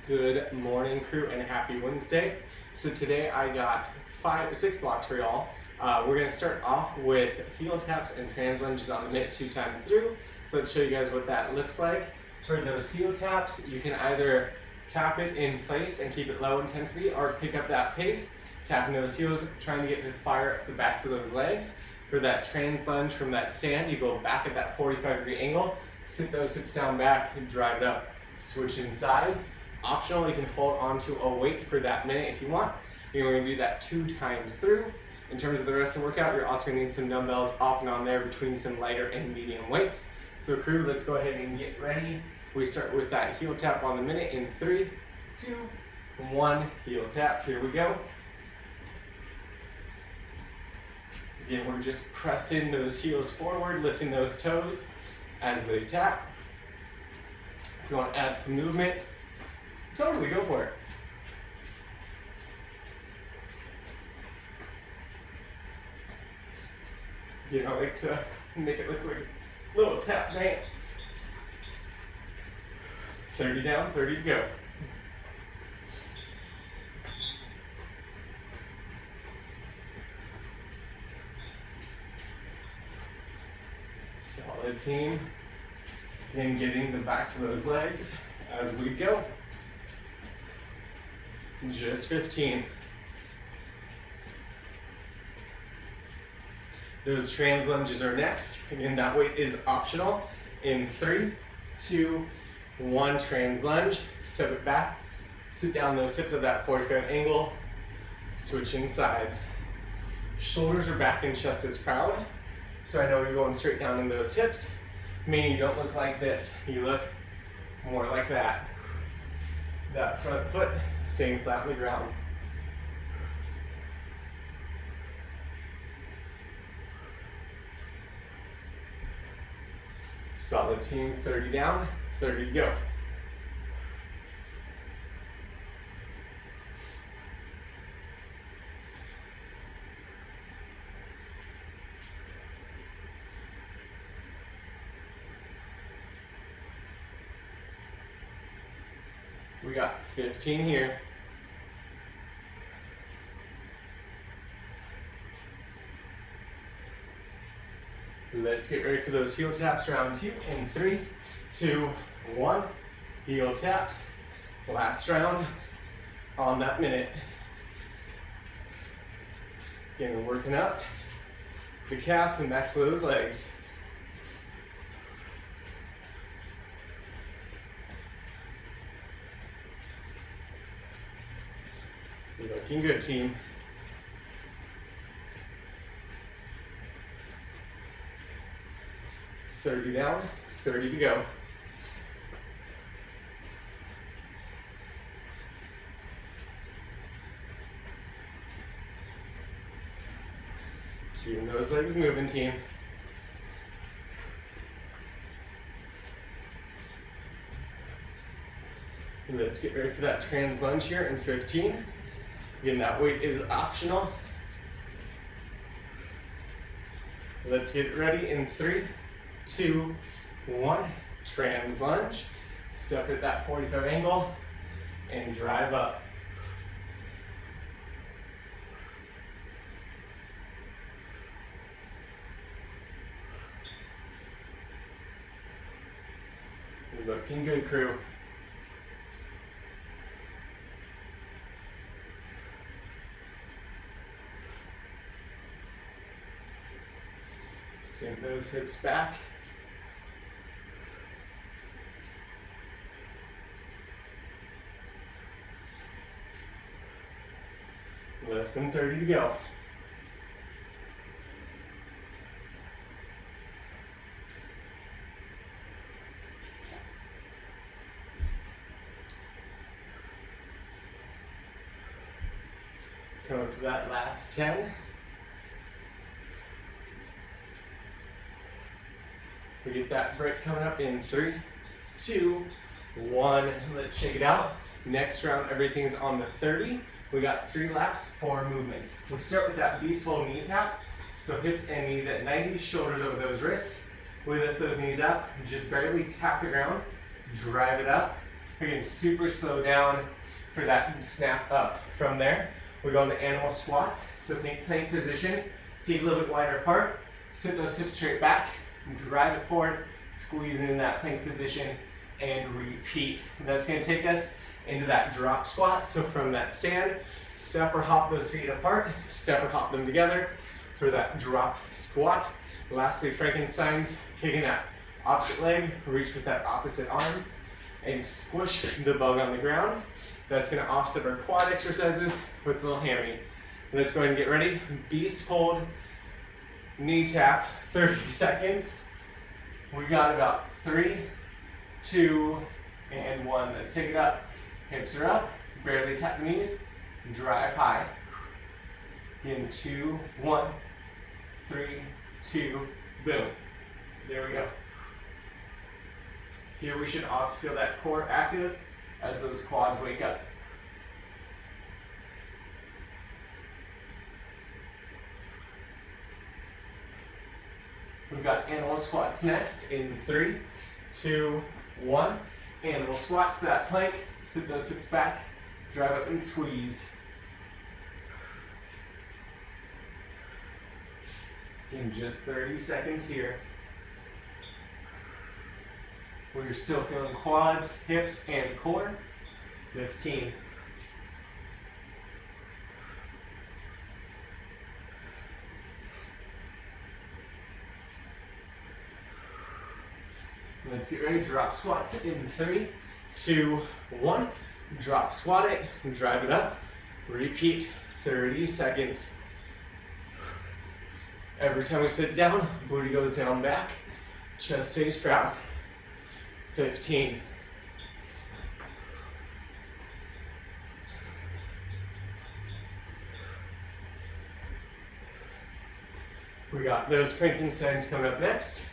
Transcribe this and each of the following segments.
Good morning, crew, and happy Wednesday. So today I got 6 blocks for y'all. We're going to start off with heel taps and trans lunges on the minute 2 times through. So let's show you guys what that looks like. For those heel taps, you can either tap it in place and keep it low intensity, or pick up that pace, tapping those heels, trying to get to fire up the backs of those legs. For that trans lunge from that stand, you go back at that 45-degree angle, sit those hips down back, and drive it up. Switching sides. Optional, you can hold onto a weight for that minute if you want. You're going to do that 2 times through. In terms of the rest of the workout, you're also going to need some dumbbells off and on there between some lighter and medium weights. So crew, let's go ahead and get ready. We start with that heel tap on the minute in 3, 2, 1, heel tap. Here we go. Again, we're just pressing those heels forward, lifting those toes as they tap. If you want to add some movement, totally go for it. You know, I like to make it look like a little tap dance. 30 down, 30 to go. Solid team. And getting the backs of those legs as we go. Just 15. Those trans lunges are next. Again, that weight is optional. In 3, 2, 1, trans lunge. Step it back. Sit down those hips at that 45 angle. Switching sides. Shoulders are back and chest is proud. So I know you're going straight down in those hips. Meaning you don't look like this. You look more like that. That front foot staying flat on the ground. Solid team, 30 down, 30 to go. We got 15 here. Let's get ready for those heel taps, round 2 in 3, 2, 1. Heel taps, last round on that minute. Again, we're working up the calves and backs of those legs. Looking good, team. $30 down, 30 to go. Keeping those legs moving, team. Let's get ready for that trans lunge here in 15. Again, that weight is optional. Let's get ready in 3, 2, 1. Trans lunge. Step at that 45 angle and drive up. Looking good, crew. Sink those hips back. Less than 30 to go. Come up to that last 10. We get that break coming up in 3, 2, 1. Let's shake it out. Next round, everything's on the 30. We got 3 laps, 4 movements. We start with that beast-hold knee tap. So hips and knees at 90, shoulders over those wrists. We lift those knees up, just barely tap the ground, drive it up, Again, super slow down for that snap up. From there, we go into animal squats. So think plank position, feet a little bit wider apart, sit those hips straight back, drive it forward, squeeze into that plank position, and repeat. That's going to take us into that drop squat. So from that stand, step or hop those feet apart, step or hop them together for that drop squat. Lastly, Frankenstein's, kicking that opposite leg, reach with that opposite arm, and squish the bug on the ground. That's going to offset our quad exercises with a little hammy. Let's go ahead and get ready. Beast hold, knee tap, 30 seconds. We got about 3, 2, and 1. Let's take it up. Hips are up, barely tap the knees, drive high. In 2, 1, 3, 2, boom. There we go. Here we should also feel that core active as those quads wake up. We've got animal squats next in 3, 2, 1. Animal squats, that plank, sit those hips back, drive up and squeeze. In just 30 seconds here. We're still feeling quads, hips, and core. 15. Let's get ready. Drop squats in 3, 2, 1. Drop squat it, drive it up. Repeat 30 seconds. Every time we sit down, booty goes down back, chest stays proud. 15. We got those Frankensteins coming up next.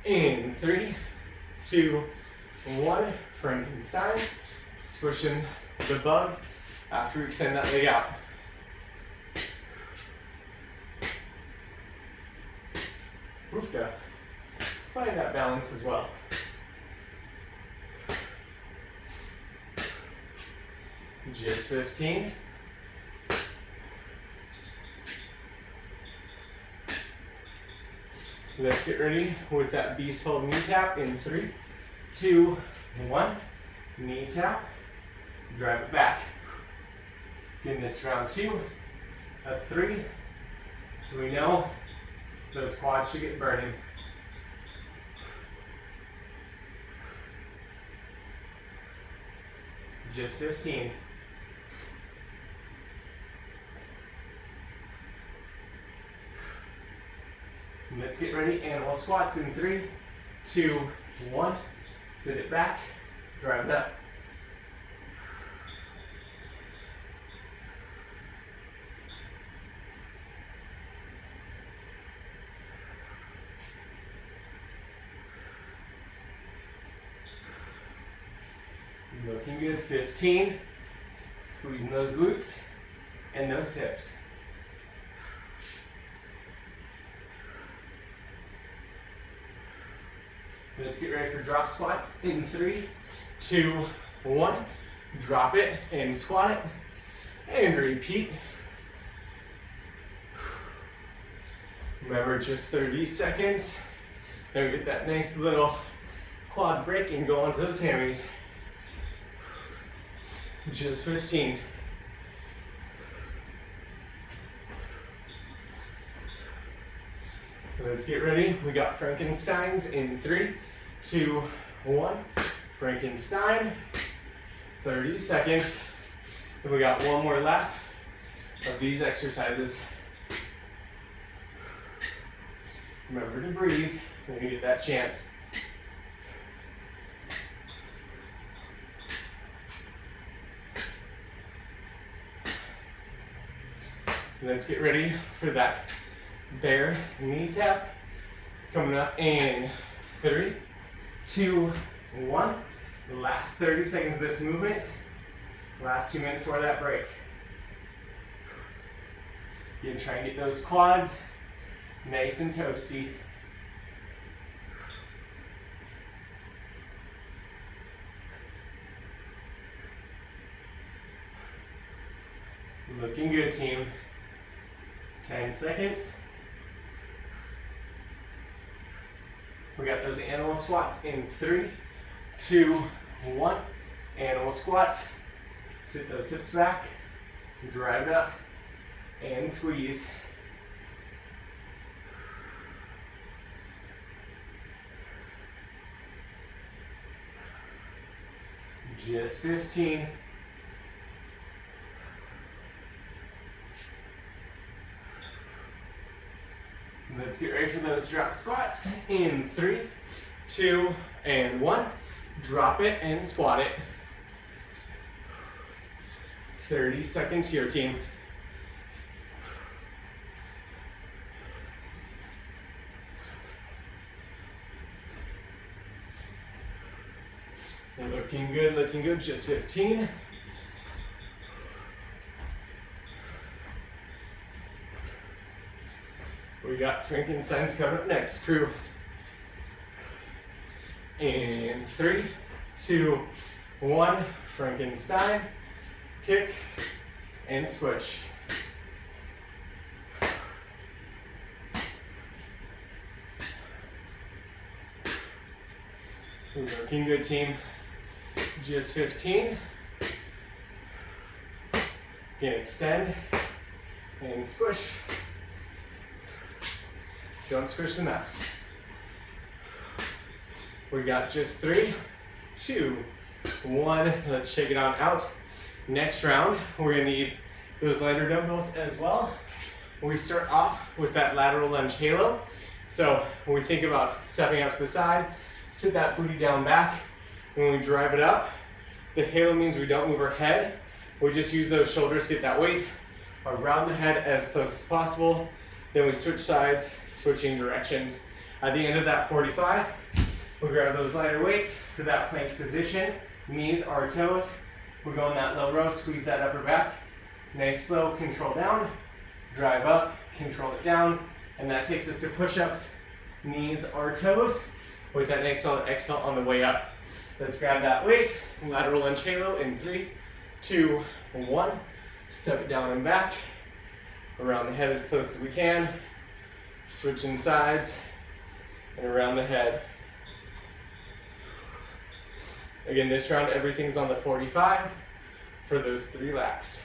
In 3, 2, 1, Frankenstein. Squishing the bug after we extend that leg out. Oofda. Find that balance as well. Just 15. Let's get ready with that beast hold knee tap in 3, 2, 1. Knee tap. Drive it back. In this round 2, a 3. So we know those quads should get burning. Just 15. Let's get ready. Animal squats in 3, 2, 1. Sit it back. Drive it up. Looking good. 15. Squeezing those glutes and those hips. Let's get ready for drop squats in 3, 2, 1. Drop it and squat it and repeat. Remember, just 30 seconds. Then we get that nice little quad break and go onto those hammies. Just 15. Let's get ready. We got Frankensteins in 3, 2, 1. Frankenstein. 30 seconds. And we got one more lap of these exercises. Remember to breathe when you get that chance. Let's get ready for that bear knee tap. Coming up in 3, 2, 1. The last 30 seconds of this movement. Last 2 minutes for that break. Again, try and get those quads nice and toasty. Looking good, team. 10 seconds. We got those animal squats in 3, 2, 1. Animal squats. Sit those hips back, drive it up, and squeeze. Just 15. Let's get ready for those drop squats in 3, 2, and 1. Drop it and squat it. 30 seconds here, team. Looking good, just 15. We got Frankenstein's coming up next, crew. In 3, 2, 1, Frankenstein, kick, and squish. Looking good, team. Just 15. Again, extend and squish. Don't squish the maps. We got just 3, 2, 1. Let's shake it on out. Next round, we're gonna need those lighter dumbbells as well. We start off with that lateral lunge halo. So when we think about stepping out to the side, sit that booty down back. When we drive it up, the halo means we don't move our head. We just use those shoulders to get that weight around the head as close as possible. Then we switch sides, switching directions. At the end of that 45, we grab those lighter weights for that plank position. Knees are toes. We go in that low row, squeeze that upper back. Nice slow control down, drive up, control it down. And that takes us to push-ups. Knees are toes with that nice solid exhale on the way up. Let's grab that weight, lateral lunge halo in 3, 2, 1. Step it down and back, around the head as close as we can. Switching sides, and around the head. Again, this round, everything's on the 45 for those 3 laps.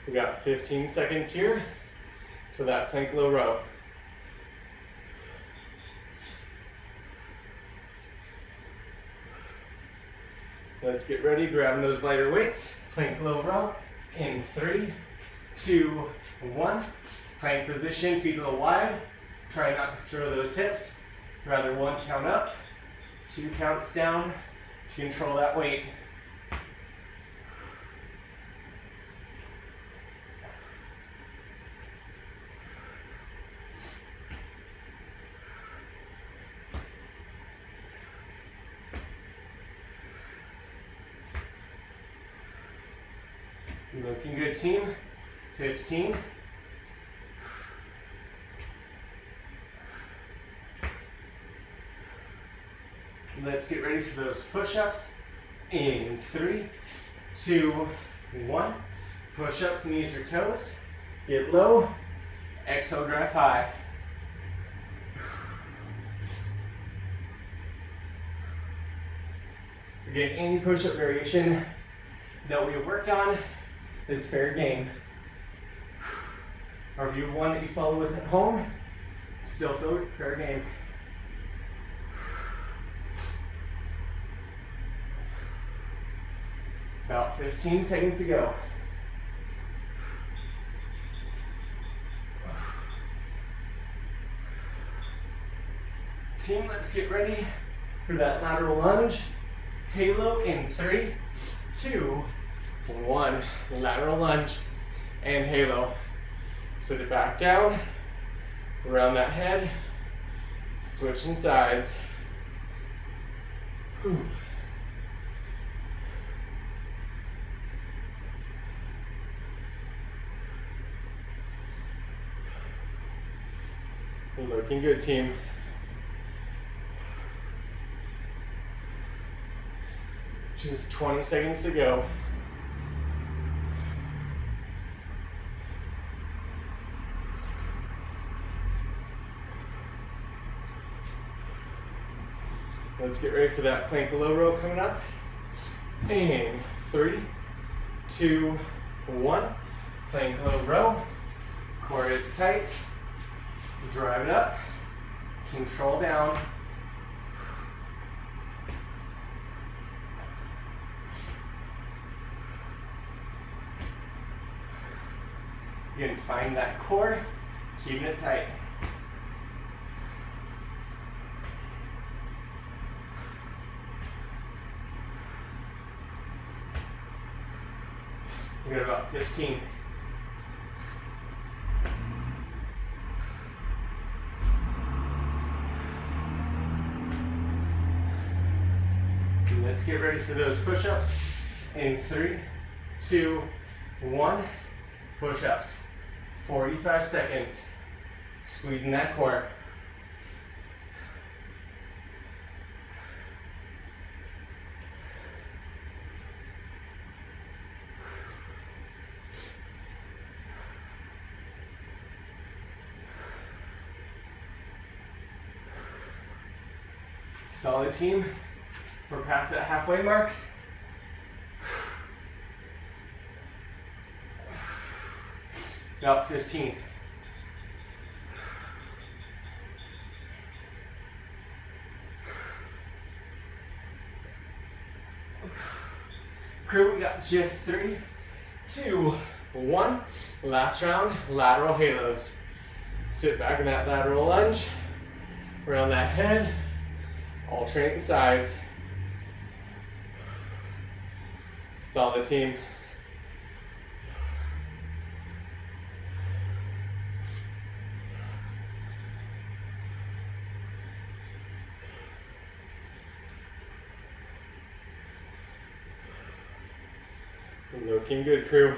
We got 15 seconds here to that plank low row. Let's get ready, grabbing those lighter weights. Plank low row in 3, 2, 1. Plank position, feet a little wide. Try not to throw those hips. Rather 1 count up, 2 counts down to control that weight. Looking good, team. 15. Let's get ready for those push-ups in 3, 2, 1. Push-ups, knees or toes. Get low. Exhale, drive high. Again, any push-up variation that we've worked on is fair game. Or if you have one that you follow with at home, still fair game. About 15 seconds to go. Team, let's get ready for that lateral lunge. Halo in 3, 2, 1. Lateral lunge and halo. Sit it back down, around that head, switching sides. Whew. Looking good, team. Just 20 seconds to go. Let's get ready for that plank low row coming up. And 3, 2, 1. Plank low row. Core is tight. Drive it up. Control down. You can find that core, keeping it tight. We got about 15. Let's get ready for those push-ups in 3, 2, 1. Push-ups. 45 seconds. Squeezing that core. Solid, team. We're past that halfway mark. About 15. Crew, we got just 3, 2, 1. Last round, lateral halos. Sit back in that lateral lunge. Round that head. Alternating sides. Solid, team. Looking good, crew.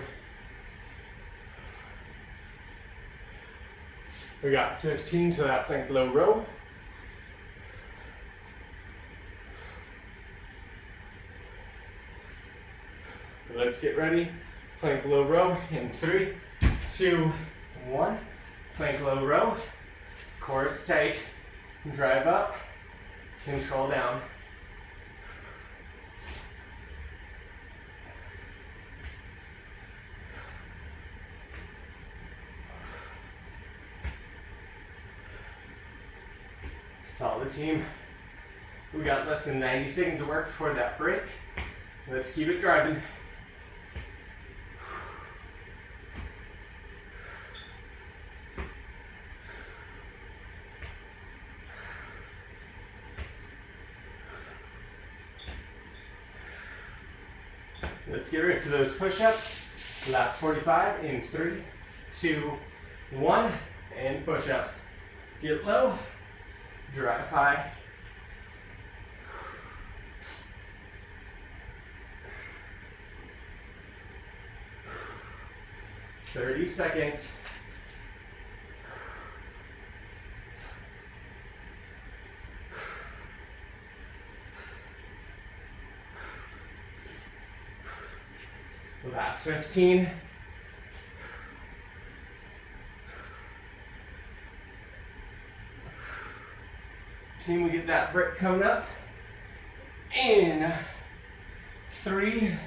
We got 15 to that plank low row. Let's get ready. Plank low row in 3, 2, 1. Plank low row. Core is tight. Drive up. Control down. Solid, team. We got less than 90 seconds of work before that break. Let's keep it driving. Let's get ready for those push-ups. Last 45 in 3, 2, 1, and push-ups. Get low, drive high. "30 seconds. Last 15. Team, we get that break coming up. In 3,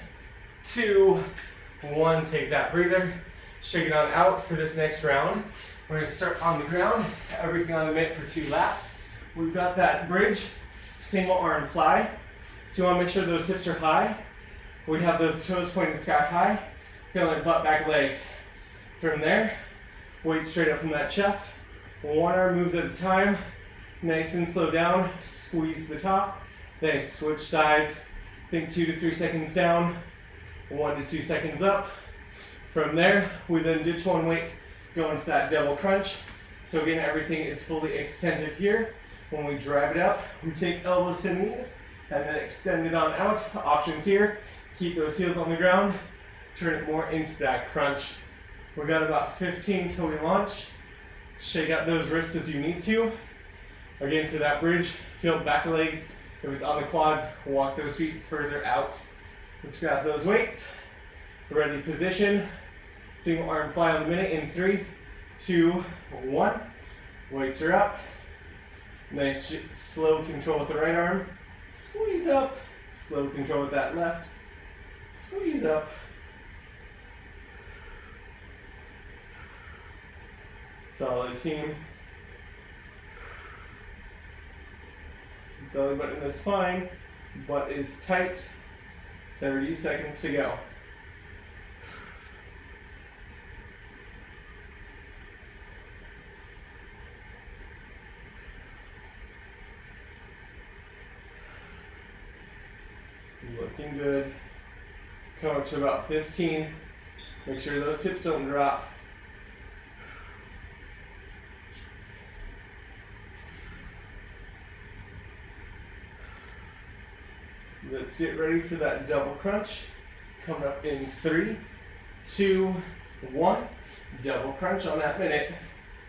2, 1. Take that breather. Shake it on out for this next round. We're going to start on the ground. Everything on the mat for 2 laps. We've got that bridge, single arm fly. So you want to make sure those hips are high. We have those toes pointing sky high, feeling butt back legs. From there, weight straight up from that chest. 1 arm moves at a time. Nice and slow down. Squeeze the top. Then switch sides. Think 2 to 3 seconds down. 1 to 2 seconds up. From there, we then ditch one weight, go into that double crunch. So again, everything is fully extended here. When we drive it up, we take elbows to knees and then extend it on out. Options here. Keep those heels on the ground, turn it more into that crunch. We've got about 15 till we launch. Shake out those wrists as you need to. Again, for that bridge, feel the back of the legs. If it's on the quads, walk those feet further out. Let's grab those weights. Ready position. Single arm fly on the minute in 3, 2, 1. Weights are up. Nice slow control with the right arm. Squeeze up. Slow control with that left. Squeeze up. Solid team. Belly button in the spine. Butt is tight. 30 seconds to go. Looking good. Come up to about 15. Make sure those hips don't drop. Let's get ready for that double crunch. Coming up in 3, 2, 1. Double crunch on that minute.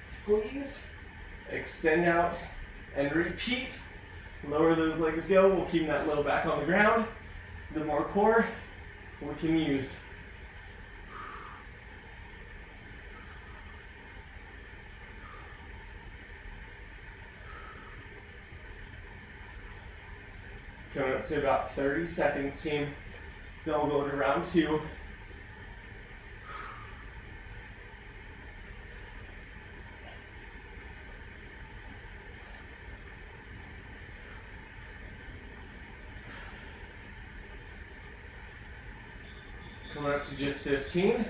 Squeeze, extend out, and repeat. Lower those legs go. We'll keep that low back on the ground. The more core we can use. Coming up to about 30 seconds, team. Then we'll go to round 2. Coming up to just 15.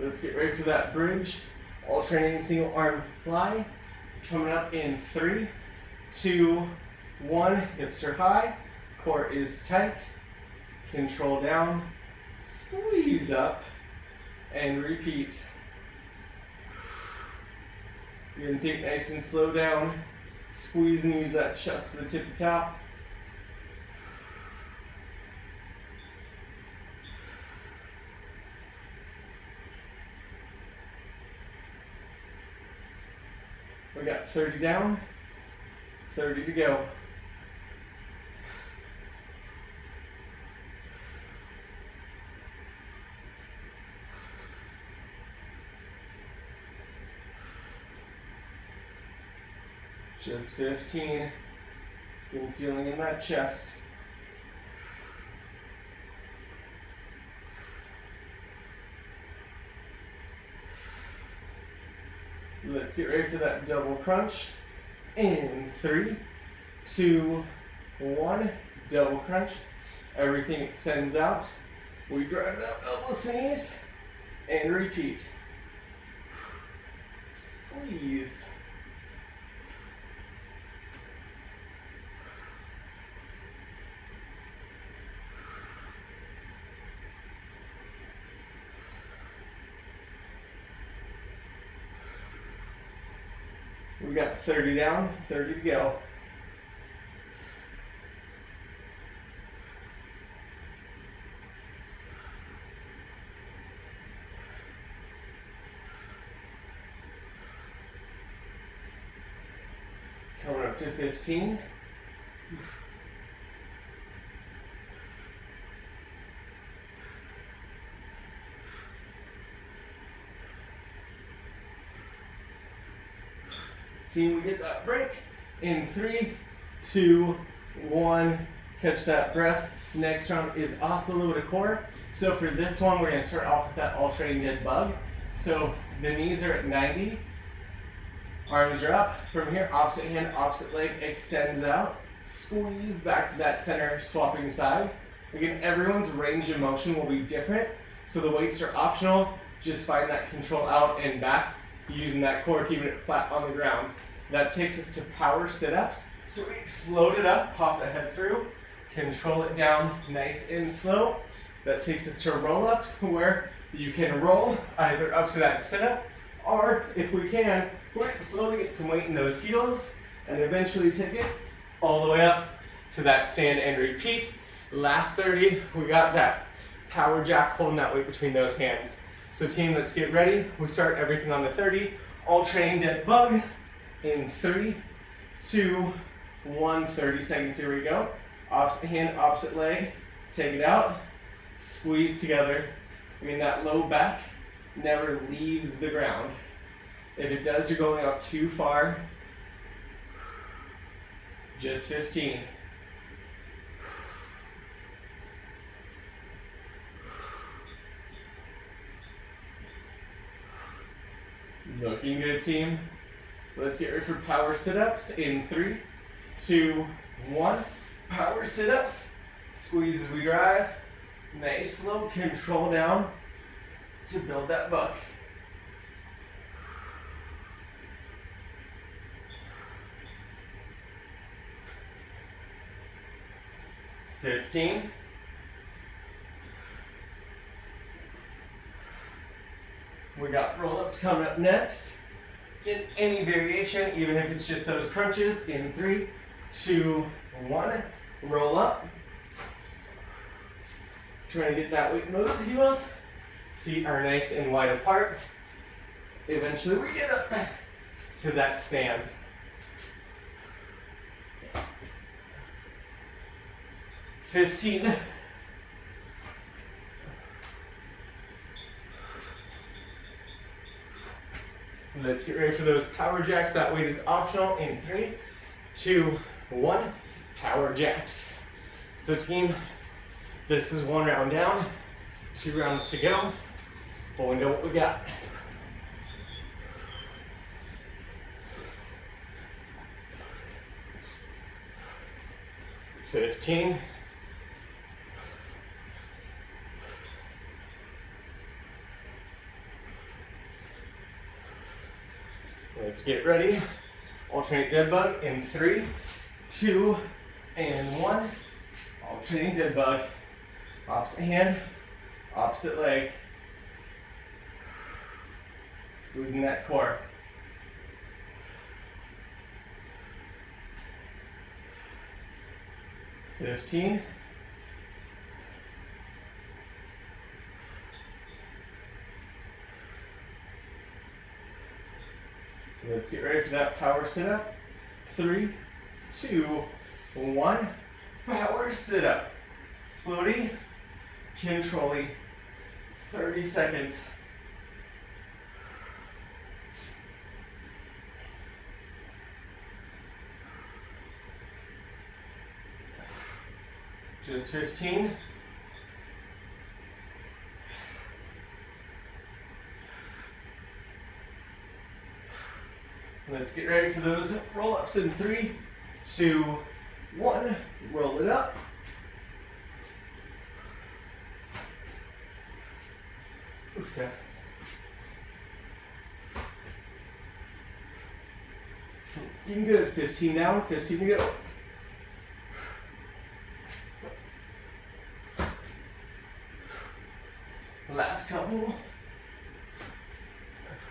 Let's get ready for that bridge. Alternating single arm fly. Coming up in 3, 2, 1. Hips are high. Core is tight. Control down. Squeeze up. And repeat. You're gonna think nice and slow down. Squeeze and use that chest to the tippy top. We got 30 down, 30 to go. Just 15. Been feeling in that chest. Let's get ready for that double crunch. In 3, 2, 1. Double crunch. Everything extends out. We drive it up, elbows to knees, and repeat. Squeeze. We got 30 down, 30 to go. Coming up to 15. Team, we get that break in 3, 2, 1. Catch that breath. Next round is oscillate to core. So for this one, we're going to start off with that alternating dead bug. So the knees are at 90. Arms are up. From here, opposite hand, opposite leg extends out. Squeeze back to that center, swapping sides. Again, everyone's range of motion will be different. So the weights are optional. Just find that control out and back, using that core, keeping it flat on the ground. That takes us to power sit-ups. So we explode it up, pop the head through, control it down nice and slow. That takes us to roll-ups, where you can roll either up to that sit-up, or if we can, we're going to slowly get some weight in those heels, and eventually take it all the way up to that stand and repeat. Last 30, we got that power jack holding that weight between those hands. So team, let's get ready. We start everything on the 30. Alternating dead bug in 3, 2, 1, 30 seconds, here we go. Opposite hand, opposite leg, take it out, squeeze together. I mean, that low back never leaves the ground. If it does, you're going out too far. Just 15. Looking good, team. Let's get ready for power sit-ups in 3, 2, 1. Power sit-ups. Squeeze as we drive. Nice slow control down to build that buck. $15. We got roll-ups coming up next. Get any variation, even if it's just those crunches, in 3, 2, 1. Roll up. Trying to get that weight in those heels. Feet are nice and wide apart. Eventually we get up to that stand. $15. Let's get ready for those power jacks. That weight is optional in 3, 2, 1. Power jacks. So team, this is 1 round down, 2 rounds to go, but we know what we got. $15. Let's get ready. Alternate dead bug in 3, 2, and 1. Alternating dead bug. Opposite hand, opposite leg. Squeezing that core. $15. Let's get ready for that power sit-up. 3, 2, 1. Power sit-up. Slowly, controlling. 30 seconds. Just 15. Let's get ready for those roll-ups in 3, 2, 1. Roll it up. Okay. Looking good. 15 down, 15 to go. Last couple.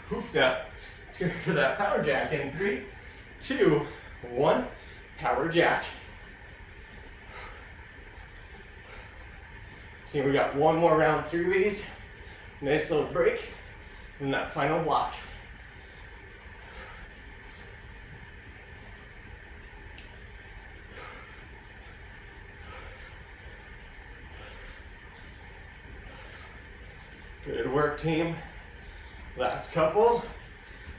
Hoofed up. Let's go for that power jack in 3, 2, 1. Power jack. See, we got 1 more round through these. Nice little break, and that final block. Good work, team. Last couple.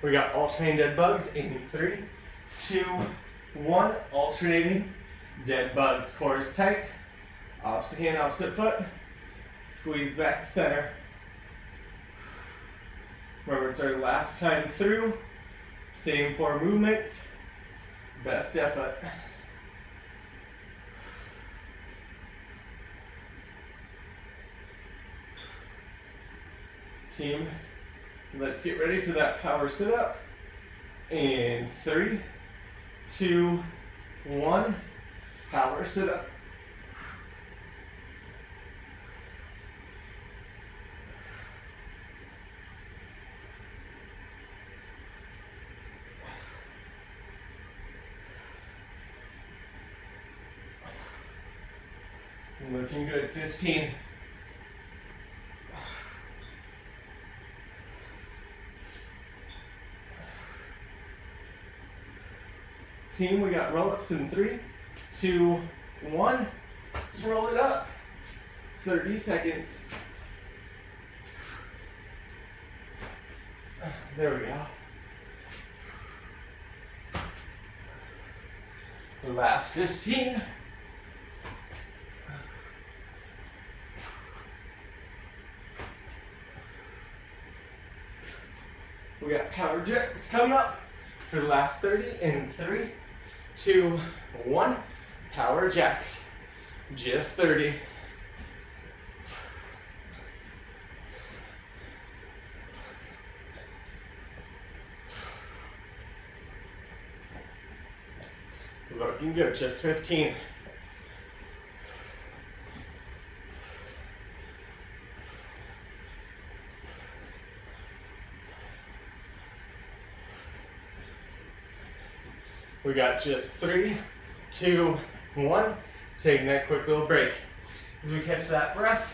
We got alternating dead bugs in 3, 2, 1. Alternating dead bugs. Core is tight. Opposite hand, opposite foot. Squeeze back to center. Remember, it's our last time through. Same 4 movements. Best effort. Team, let's get ready for that power sit-up. In 3, 2, 1. Power sit-up. Looking good, 15. Team, we got roll-ups in 3, 2, 1. Let's roll it up. 30 seconds. There we go. The last 15. We got power jacks coming up for the last 30 in 3, 2, 1. Power jacks. Just 30. Looking good, just 15. We got just 3, 2, 1. Taking that quick little break. As we catch that breath,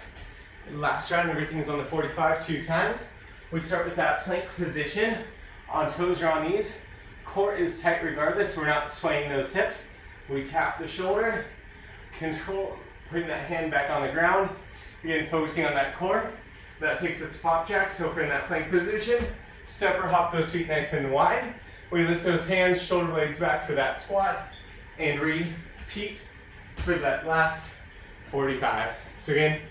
last round, everything's on the 45 2 times. We start with that plank position, on toes or on knees. Core is tight regardless, we're not swaying those hips. We tap the shoulder, control, putting that hand back on the ground. Again, focusing on that core. That takes us to pop jack, so if we're in that plank position, step or hop those feet nice and wide. We lift those hands, shoulder blades back for that squat, and repeat for that last 45. So again,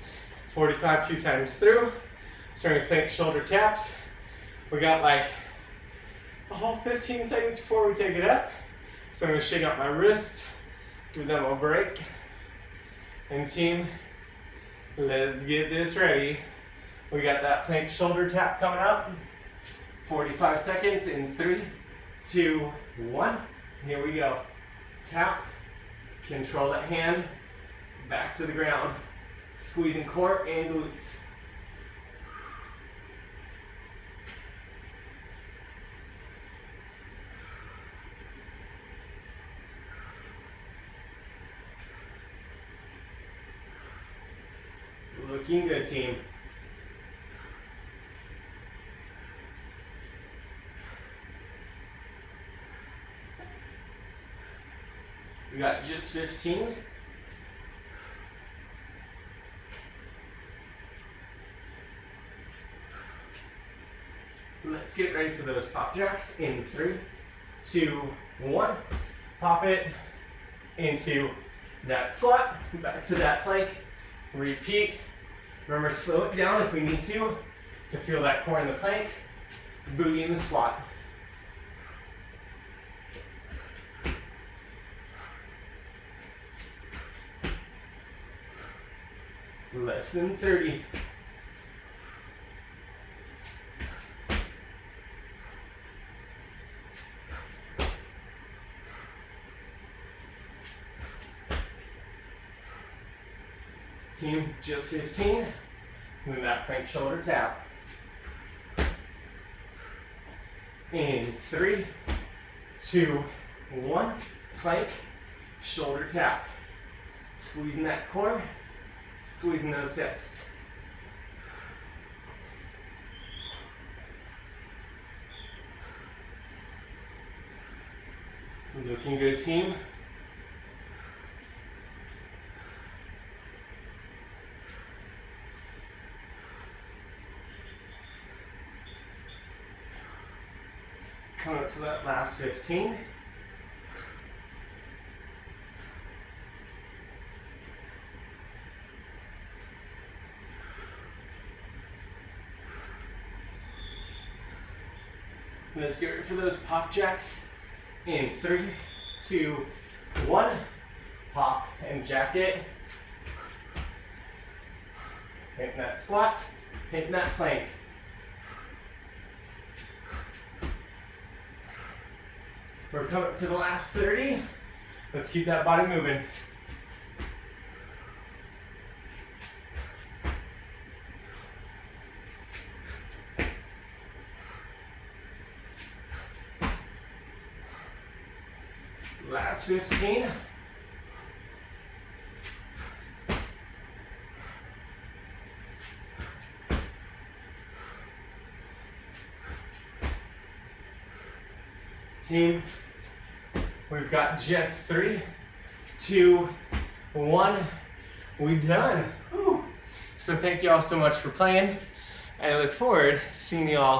45 2 times through. Starting with plank shoulder taps. We got like a whole 15 seconds before we take it up. So I'm going to shake out my wrists, give them a break. And team, let's get this ready. We got that plank shoulder tap coming up. 45 seconds in 3, 2, 1. Here we go. Tap, control that hand, back to the ground. Squeezing core and glutes. Looking good, team. We got just 15. Let's get ready for those pop jacks in 3, 2, 1. Pop it into that squat, back to that plank. Repeat. Remember, slow it down if we need to feel that core in the plank, booty in the squat. Less than 30. Team, just 15. And then that plank shoulder tap. In 3, 2, 1. Plank, shoulder tap. Squeezing that core, squeezing those hips. Looking good, team. Come up to that last 15. Let's get ready for those pop jacks in 3, 2, 1. Pop and jack it. Hitting that squat, hitting that plank. We're coming up to the last 30. Let's keep that body moving. Last 15. Team, we've got just 3, 2, 1. We done. Whew. So thank you all so much for playing, and I look forward to seeing you all